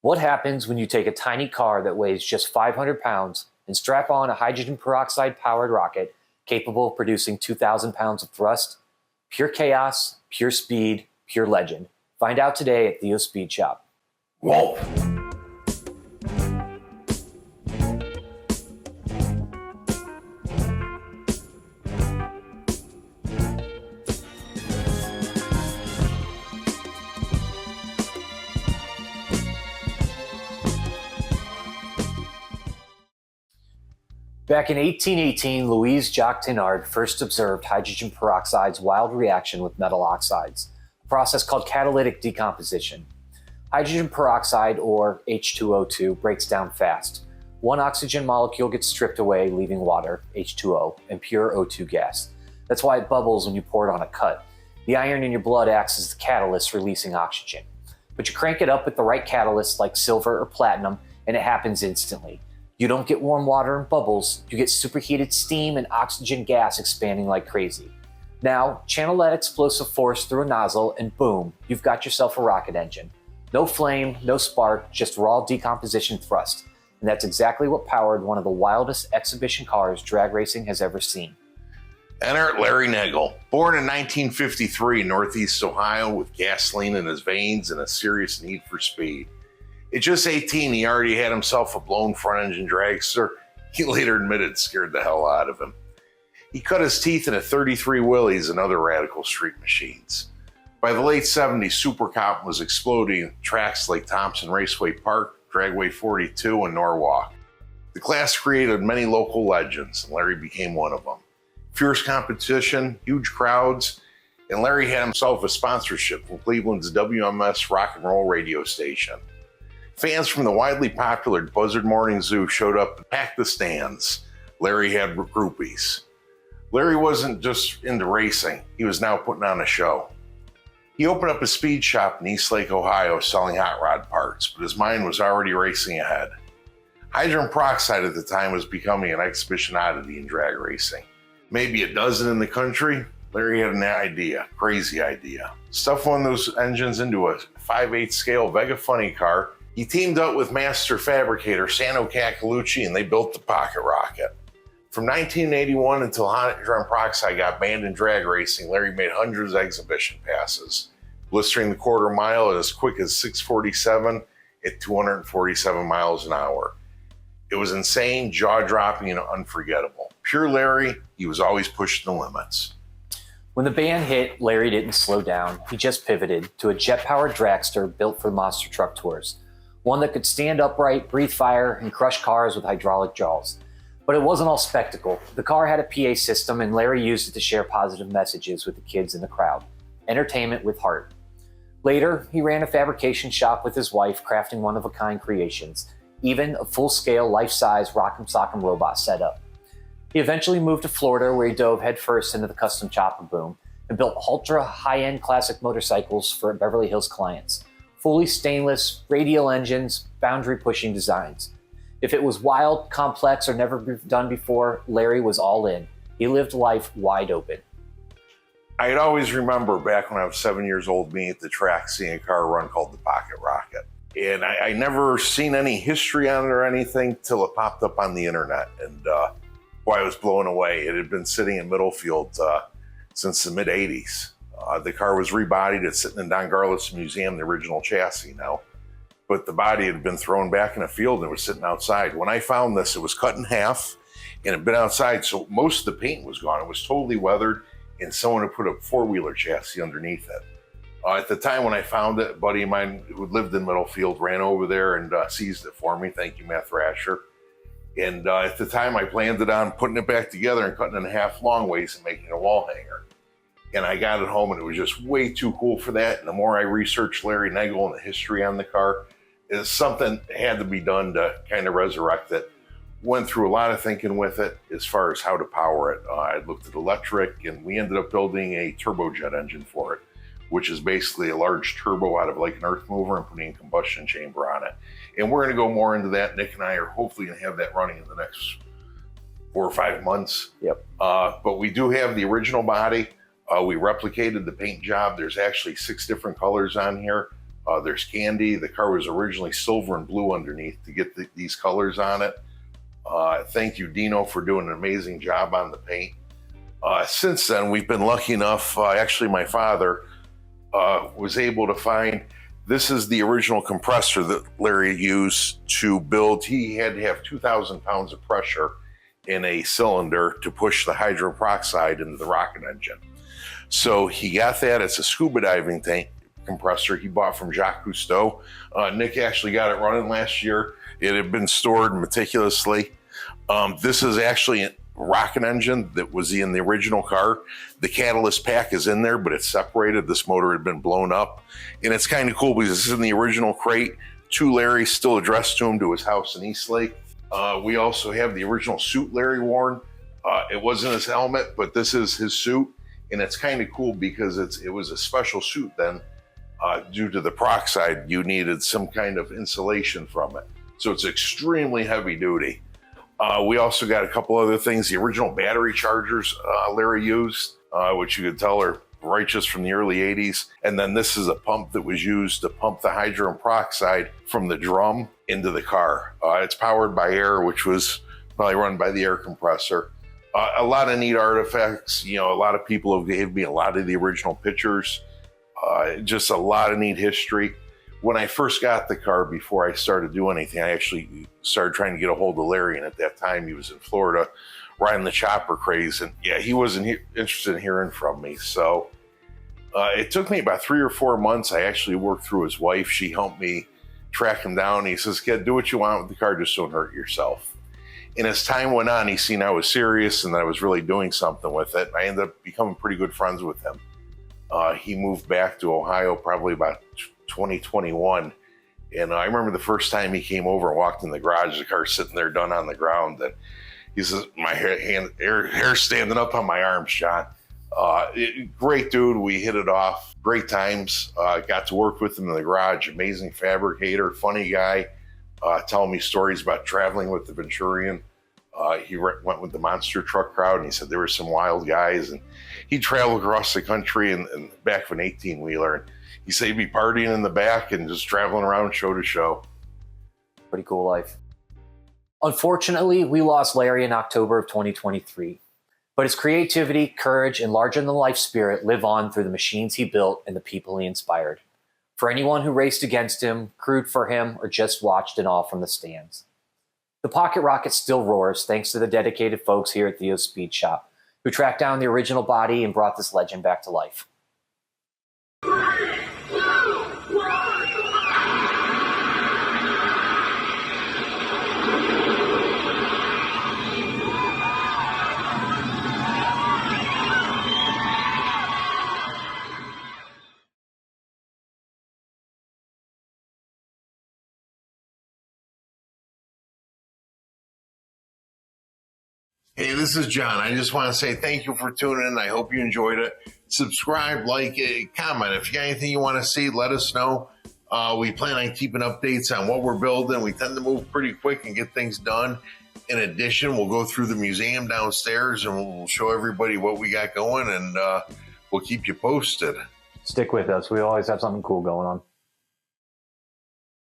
What happens when you take a tiny car that weighs just 500 pounds and strap on a hydrogen peroxide powered rocket capable of producing 2,000 pounds of thrust? Pure chaos, pure speed, pure legend. Find out today at Theo's Speed Shop. Whoa! Back in 1818, Louise Jacques Thénard first observed hydrogen peroxide's wild reaction with metal oxides, a process called catalytic decomposition. Hydrogen peroxide, or H2O2, breaks down fast. One oxygen molecule gets stripped away, leaving water, H2O, and pure O2 gas. That's why it bubbles when you pour it on a cut. The iron in your blood acts as the catalyst, releasing oxygen. But you crank it up with the right catalyst, like silver or platinum, and it happens instantly. You don't get warm water and bubbles, you get superheated steam and oxygen gas expanding like crazy. Now, channel that explosive force through a nozzle and boom, you've got yourself a rocket engine. No flame, no spark, just raw decomposition thrust. And that's exactly what powered one of the wildest exhibition cars drag racing has ever seen. Enter Larry Nagel, born in 1953 in Northeast Ohio with gasoline in his veins and a serious need for speed. At just 18, he already had himself a blown front-engine dragster. He later admitted scared the hell out of him. He cut his teeth into 33 Willies and other radical street machines. By the late 70s, Super Cop was exploding at tracks like Thompson Raceway Park, Dragway 42, and Norwalk. The class created many local legends, and Larry became one of them. Fierce competition, huge crowds, and Larry had himself a sponsorship from Cleveland's WMS rock and roll radio station. Fans from the widely popular Buzzard Morning Zoo showed up and packed the stands. Larry had groupies. Larry wasn't just into racing, he was now putting on a show. He opened up a speed shop in Eastlake, Ohio, selling hot rod parts, but his mind was already racing ahead. Hydrogen peroxide at the time was becoming an exhibition oddity in drag racing. Maybe a dozen in the country. Larry had an idea, crazy idea. Stuff one of those engines into a 5/8 scale Vega Funny car. He teamed up with master fabricator Sano Cacalucci and they built the pocket rocket. From 1981 until hydrogen peroxide got banned in drag racing, Larry made hundreds of exhibition passes, blistering the quarter mile at as quick as 6:47 at 247 miles an hour. It was insane, jaw-dropping, and unforgettable. Pure Larry, he was always pushing the limits. When the ban hit, Larry didn't slow down. He just pivoted to a jet-powered dragster built for monster truck tours. One that could stand upright, breathe fire, and crush cars with hydraulic jaws. But it wasn't all spectacle. The car had a PA system, and Larry used it to share positive messages with the kids in the crowd. Entertainment with heart. Later, he ran a fabrication shop with his wife, crafting one-of-a-kind creations, even a full-scale, life-size Rock'em Sock'em robot setup. He eventually moved to Florida, where he dove headfirst into the custom chopper boom and built ultra high-end classic motorcycles for Beverly Hills clients. Fully stainless, radial engines, boundary-pushing designs. If it was wild, complex, or never done before, Larry was all in. He lived life wide open. I'd always remember back when I was 7 years old, being at the track, seeing a car run called the Pocket Rocket. And I never seen any history on it or anything till it popped up on the internet. And boy, I was blown away. It had been sitting in Middlefield since the mid-'80s. The car was rebodied. It's sitting in Don Garlis Museum, the original chassis now. But the body had been thrown back in a field and it was sitting outside. When I found this, it was cut in half and it had been outside, so most of the paint was gone. It was totally weathered, and someone had put a four-wheeler chassis underneath it. At the time when I found it, a buddy of mine who lived in Middlefield ran over there and seized it for me. Thank you, Matt Thrasher. And at the time, I planned it on putting it back together and cutting it in half long ways and making a wall hanger. And I got it home and it was just way too cool for that. And the more I researched Larry Nagel and the history on the car, is something had to be done to kind of resurrect it. Went through a lot of thinking with it as far as how to power it. I looked at electric, and we ended up building a turbojet engine for it, which is basically a large turbo out of like an earth mover and putting a combustion chamber on it. And we're gonna go more into that. Nick and I are hopefully gonna have that running in the next 4 or 5 months. Yep. But we do have the original body. We replicated the paint job. There's actually 6 different colors on here. There's candy. The car was originally silver and blue underneath to get these colors on it. Thank you, Dino, for doing an amazing job on the paint. Since then, we've been lucky enough, actually my father was able to find, this is the original compressor that Larry used to build. He had to have 2,000 pounds of pressure in a cylinder to push the hydrogen peroxide into the rocket engine. So he got that. It's a scuba diving tank compressor he bought from Jacques Cousteau. Nick actually got it running last year. It had been stored meticulously. This is actually a rocket engine that was in the original car. The catalyst pack is in there, but it's separated. This motor had been blown up. And it's kind of cool because this is in the original crate. To Larry, still addressed to him, to his house in Eastlake. We also have the original suit Larry wore. It wasn't his helmet, but this is his suit. And it's kind of cool because it was a special suit then. Due to the peroxide, you needed some kind of insulation from it. So it's extremely heavy duty. We also got a couple other things. The original battery chargers Larry used, which you could tell are righteous from the early 80s. And then this is a pump that was used to pump the hydrogen peroxide from the drum into the car. It's powered by air, which was probably run by the air compressor. A lot of neat artifacts. You know, a lot of people have gave me a lot of the original pictures. Just a lot of neat history. When I first got the car, before I started doing anything, I actually started trying to get a hold of Larry. And at that time, he was in Florida riding the chopper craze. And yeah, he wasn't interested in hearing from me. So it took me about 3 or 4 months. I actually worked through his wife. She helped me track him down. He says, "Kid, do what you want with the car, just don't hurt yourself." And as time went on, he seen I was serious and that I was really doing something with it. I ended up becoming pretty good friends with him. He moved back to Ohio probably about 2021. And I remember the first time he came over and walked in the garage, the car sitting there done on the ground. And he says, my hair standing up on my arms, John. Great dude. We hit it off. Great times. Got to work with him in the garage. Amazing fabricator, funny guy. Telling me stories about traveling with the Venturion. He went with the monster truck crowd, and he said there were some wild guys, and he'd travel across the country in the back of an 18-wheeler. And he said he'd be partying in the back and just traveling around show to show. Pretty cool life. Unfortunately, we lost Larry in October of 2023, but his creativity, courage, and larger-than-life spirit live on through the machines he built and the people he inspired. For anyone who raced against him, crewed for him, or just watched in awe from the stands. The Pocket Rocket still roars thanks to the dedicated folks here at Theo's Speed Shop, who tracked down the original body and brought this legend back to life. 3, 2, 1. Hey, this is John. I just want to say thank you for tuning in. I hope you enjoyed it. Subscribe, like, comment. If you got anything you want to see, let us know. We plan on keeping updates on what we're building. We tend to move pretty quick and get things done. In addition, we'll go through the museum downstairs and we'll show everybody what we got going, and we'll keep you posted. Stick with us. We always have something cool going on.